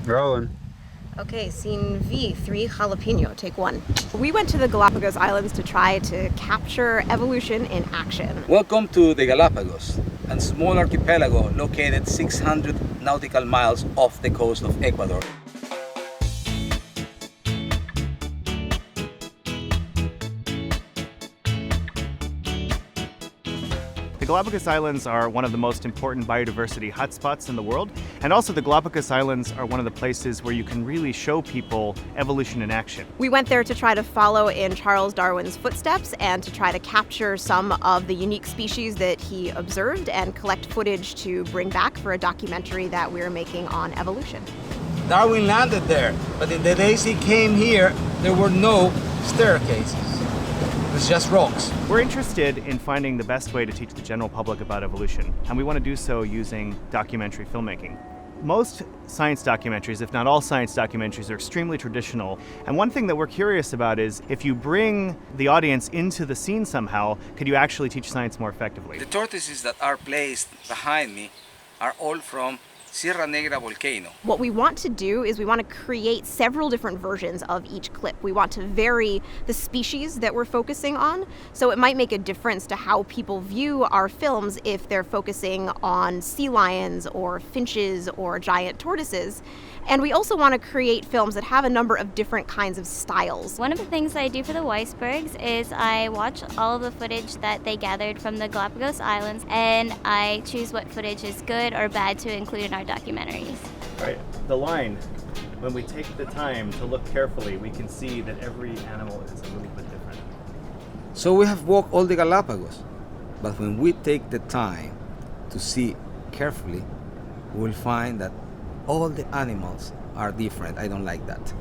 Rolling. Okay, scene V, 3 jalapeno, take 1. We went to the Galapagos Islands to try to capture evolution in action. Welcome to the Galapagos, a small archipelago located 600 nautical miles off the coast of Ecuador. The Galapagos Islands are one of the most important biodiversity hotspots in the world, and also the Galapagos Islands are one of the places where you can really show people evolution in action. We went there to try to follow in Charles Darwin's footsteps and to try to capture some of the unique species that he observed and collect footage to bring back for a documentary that we're making on evolution. Darwin landed there, but in the days he came here, there were no staircases. It was just rocks. We're interested in finding the best way to teach the general public about evolution, and we want to do so using documentary filmmaking. Most science documentaries, if not all science documentaries, are extremely traditional. And one thing that we're curious about is if you bring the audience into the scene somehow, could you actually teach science more effectively? The tortoises that are placed behind me are all from Sierra Negra volcano. What we want to do is we want to create several different versions of each clip. We want to vary the species that we're focusing on, so it might make a difference to how people view our films if they're focusing on sea lions or finches or giant tortoises. And we also want to create films that have a number of different kinds of styles. One of the things I do for the Weisbergs is I watch all of the footage that they gathered from the Galapagos Islands, and I choose what footage is good or bad to include in our documentaries. Right. The line, when we take the time to look carefully, we can see that every animal is a little bit different. So we have walked all the Galapagos, but when we take the time to see carefully, we'll find that all the animals are different. I don't like that.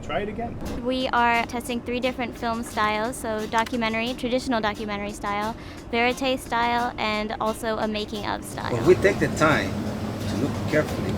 Try it again. We are testing 3 different film styles, so documentary, traditional documentary style, verite style, and also a making of style. When we take the time to look carefully,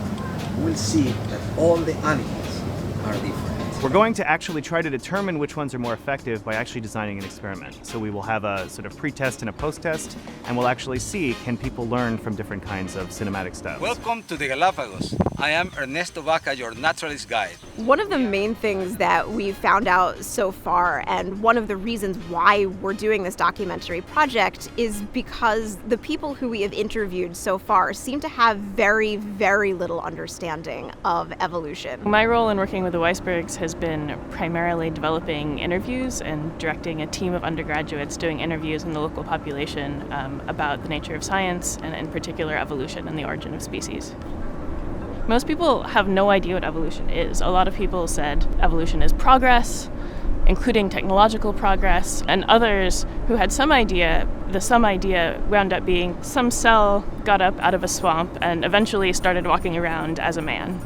we'll see that all the animals are different. We're going to actually try to determine which ones are more effective by actually designing an experiment. So we will have a sort of pre-test and a post-test, and we'll actually see, can people learn from different kinds of cinematic styles. Welcome to the Galapagos. I am Ernesto Vaca, your naturalist guide. One of the main things that we've found out so far, and one of the reasons why we're doing this documentary project, is because the people who we have interviewed so far seem to have very, very little understanding of evolution. My role in working with the Weisbergs has been primarily developing interviews and directing a team of undergraduates doing interviews in the local population about the nature of science and in particular evolution and the origin of species. Most people have no idea what evolution is. A lot of people said evolution is progress, including technological progress, and others who had some idea, the some idea wound up being some cell got up out of a swamp and eventually started walking around as a man.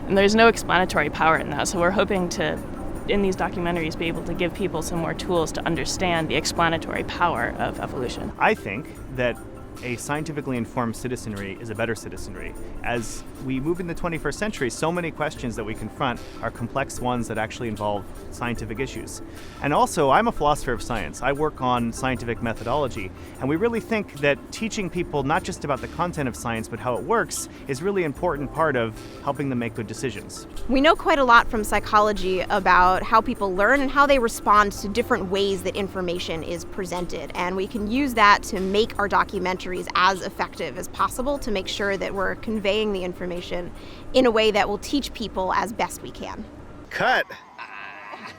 And there's no explanatory power in that, so we're hoping to, in these documentaries, be able to give people some more tools to understand the explanatory power of evolution. I think that a scientifically informed citizenry is a better citizenry. As we move in the 21st century, so many questions that we confront are complex ones that actually involve scientific issues. And also, I'm a philosopher of science. I work on scientific methodology, and we really think that teaching people not just about the content of science, but how it works, is really an important part of helping them make good decisions. We know quite a lot from psychology about how people learn and how they respond to different ways that information is presented, and we can use that to make our documentaries as effective as possible to make sure that we're conveying the information in a way that will teach people as best we can. Cut!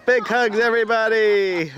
Big hugs, everybody!